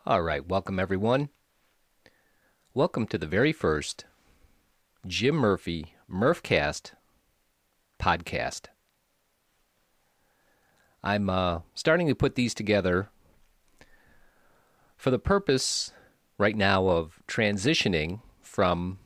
All right, welcome everyone. Welcome to the very first Jim Murphy MurphCast podcast. I'm starting to put these together for the purpose right now of transitioning from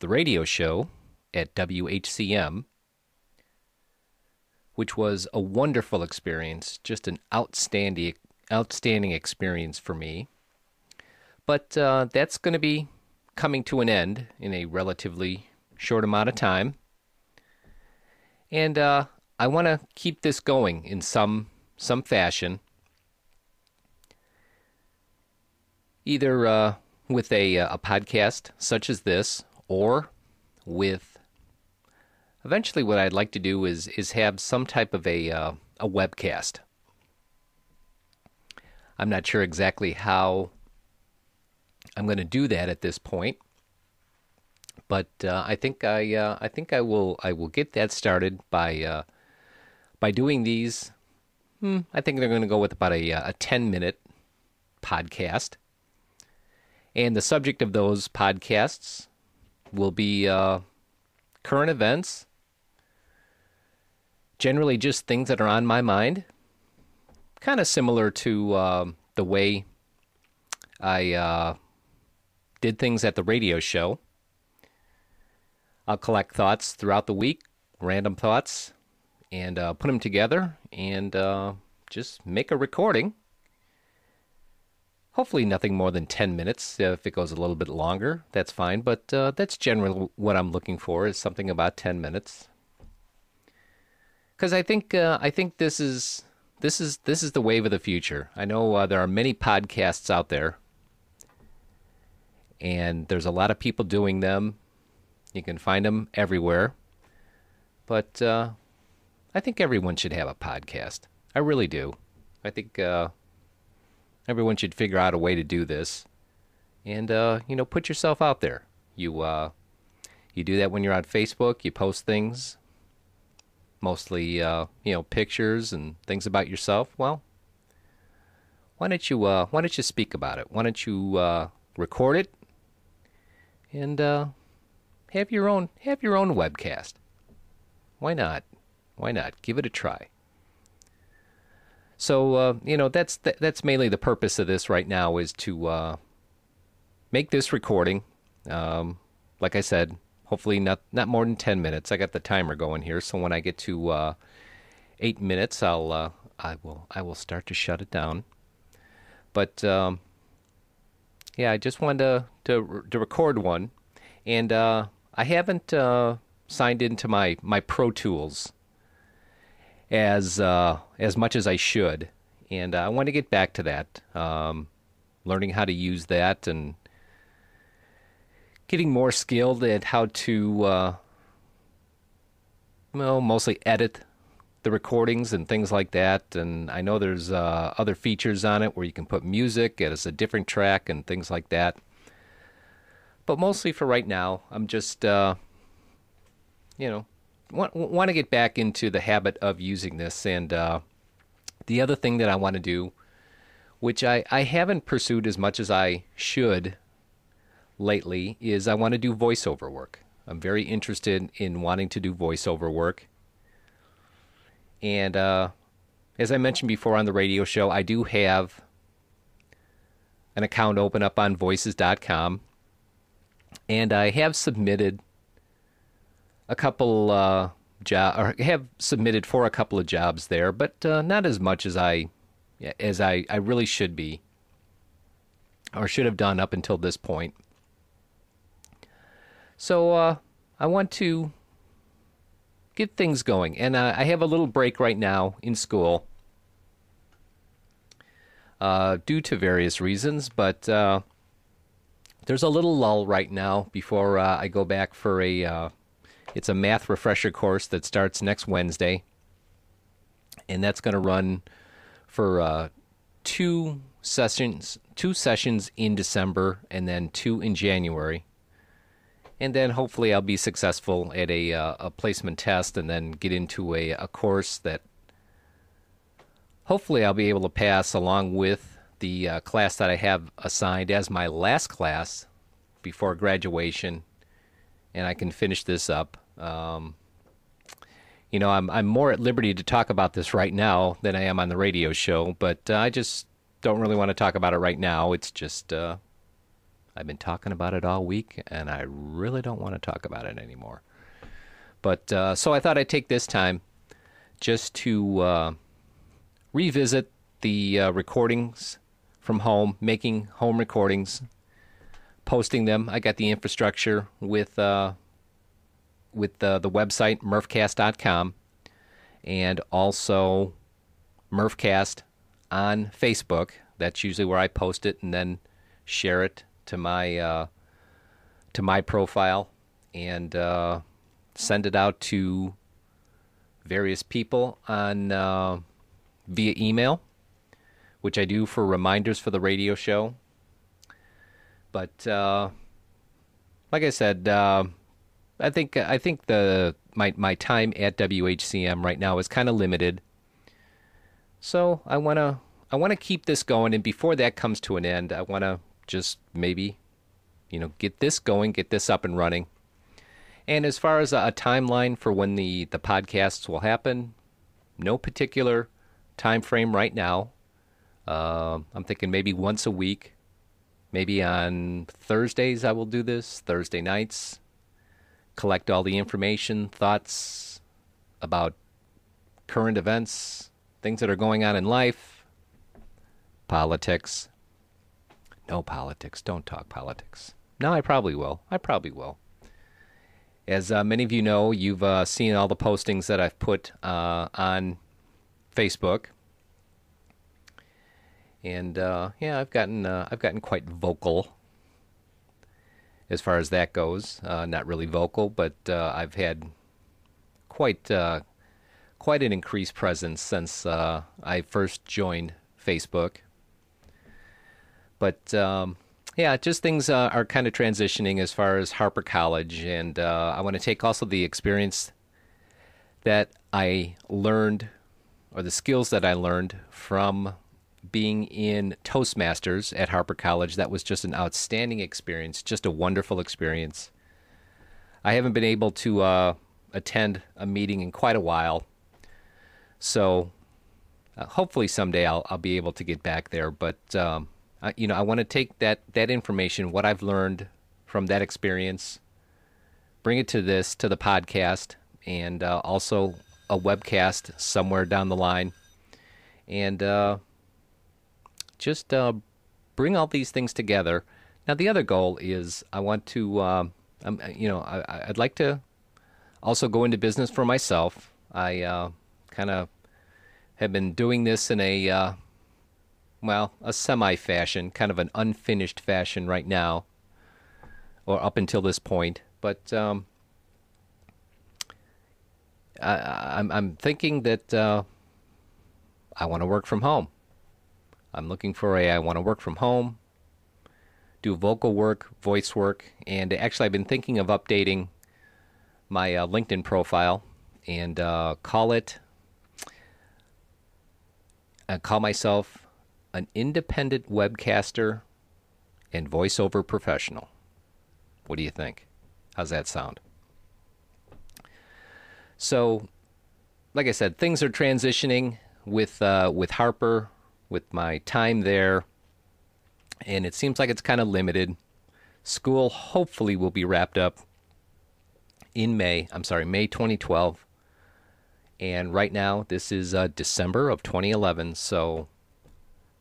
the radio show at WHCM, which was a wonderful experience, just an outstanding experience for me. But that's going to be coming to an end in a relatively short amount of time. And I want to keep this going in some fashion, either with a podcast such as this, or with eventually what I'd like to do is have some type of a webcast. I'm not sure exactly how I'm going to do that at this point, but I think I will get that started by doing these. I think they're going to go with about a 10-minute podcast, and the subject of those podcasts will be current events, generally just things that are on my mind, kind of similar to the way I did things at the radio show. I'll collect thoughts throughout the week, random thoughts, and put them together and just make a recording. Hopefully nothing more than 10 minutes. If it goes a little bit longer, that's fine, but that's generally what I'm looking for, is something about 10 minutes. Because I think this is the wave of the future. I know there are many podcasts out there, and there's a lot of people doing them. You can find them everywhere. But I think everyone should have a podcast. I really do. I think everyone should figure out a way to do this. And, put yourself out there. You do that when you're on Facebook. You post things, mostly, pictures and things about yourself. Well, why don't you speak about it? Why don't you record it? And have your own webcast. Why not? Why not? Give it a try. So that's mainly the purpose of this right now, is to make this recording. Like I said, hopefully not more than 10 minutes. I got the timer going here, so when I get to 8 minutes, I will start to shut it down. But I just wanted to record one, and I haven't signed into my Pro Tools as much as I should, and I want to get back to that, learning how to use that and getting more skilled at how to mostly edit the recordings and things like that. And I know there's other features on it where you can put music as a different track and things like that. But mostly for right now, I'm just, want to get back into the habit of using this. And the other thing that I want to do, which I haven't pursued as much as I should lately, is I want to do voiceover work. I'm very interested in wanting to do voiceover work. And as I mentioned before on the radio show, I do have an account open up on voices.com. And I have submitted a couple have submitted for a couple of jobs there, but not as much as I really should be, or should have done up until this point. So I want to get things going, and I have a little break right now in school due to various reasons, but there's a little lull right now before I go back for it's a math refresher course that starts next Wednesday, and that's going to run for two sessions in December and then 2 in January. And then hopefully I'll be successful at a placement test, and then get into a course that hopefully I'll be able to pass along with the class that I have assigned as my last class before graduation, and I can finish this up. I'm more at liberty to talk about this right now than I am on the radio show, but I just don't really want to talk about it right now. It's just I've been talking about it all week, and I really don't want to talk about it anymore. But so I thought I'd take this time just to revisit the recordings from home, making home recordings, posting them. I got the infrastructure with the website MurphCast.com, and also MurphCast on Facebook. That's usually where I post it and then share it to my profile and send it out to various people on via email, which I do for reminders for the radio show. But like I said, I think my time at WHCM right now is kind of limited. So I wanna keep this going, and before that comes to an end, I wanna just maybe, get this going, get this up and running. And as far as a timeline for when the podcasts will happen, no particular time frame right now. I'm thinking maybe once a week. Maybe on Thursdays I will do this, Thursday nights. Collect all the information, thoughts about current events, things that are going on in life, politics. No politics. Don't talk politics. No, I probably will. As many of you know, you've seen all the postings that I've put on Facebook. And I've gotten quite vocal as far as that goes. Not really vocal, but I've had quite an increased presence since I first joined Facebook. But just things are kind of transitioning as far as Harper College, and I want to take also the experience that I learned, or the skills that I learned from being in Toastmasters at Harper College. That was just an outstanding experience, just a wonderful experience. I haven't been able to attend a meeting in quite a while, so hopefully someday I'll be able to get back there. But I want to take that information, what I've learned from that experience, bring it to the podcast, and also a webcast somewhere down the line, and just bring all these things together. Now, the other goal is I want to, I'd like to also go into business for myself. I kind of have been doing this in a semi-fashion, kind of an unfinished fashion right now, or up until this point. But I'm thinking that I want to work from home. I'm looking for I want to work from home, do vocal work, voice work, and actually I've been thinking of updating my LinkedIn profile and call myself an independent webcaster and voiceover professional. What do you think? How's that sound? So, like I said, things are transitioning with Harper, with my time there, and it seems like it's kind of limited. School hopefully will be wrapped up in May 2012. And right now, this is December of 2011, so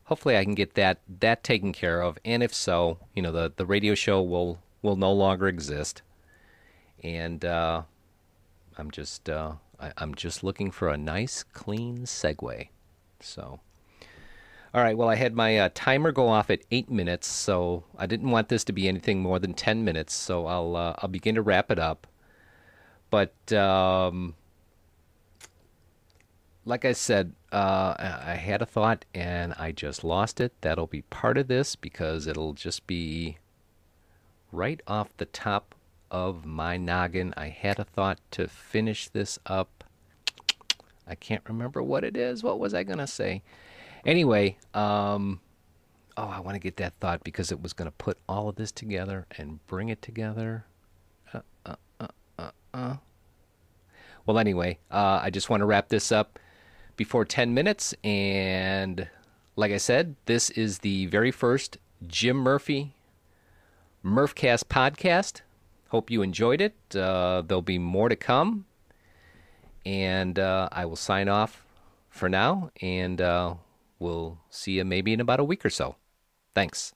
hopefully I can get that taken care of. And if so, the radio show will no longer exist. And I'm just looking for a nice, clean segue. So, all right. Well, I had my timer go off at 8 minutes, so I didn't want this to be anything more than 10 minutes. So I'll begin to wrap it up. But like I said, I had a thought and I just lost it. That'll be part of this because it'll just be right off the top of my noggin. I had a thought to finish this up. I can't remember what it is. What was I going to say? Anyway, Oh, I want to get that thought because it was going to put all of this together and bring it together. Well, anyway, I just want to wrap this up before 10 minutes. And like I said, this is the very first Jim Murphy MurphCast podcast. Hope you enjoyed it. There'll be more to come. And I will sign off for now. And we'll see you maybe in about a week or so. Thanks.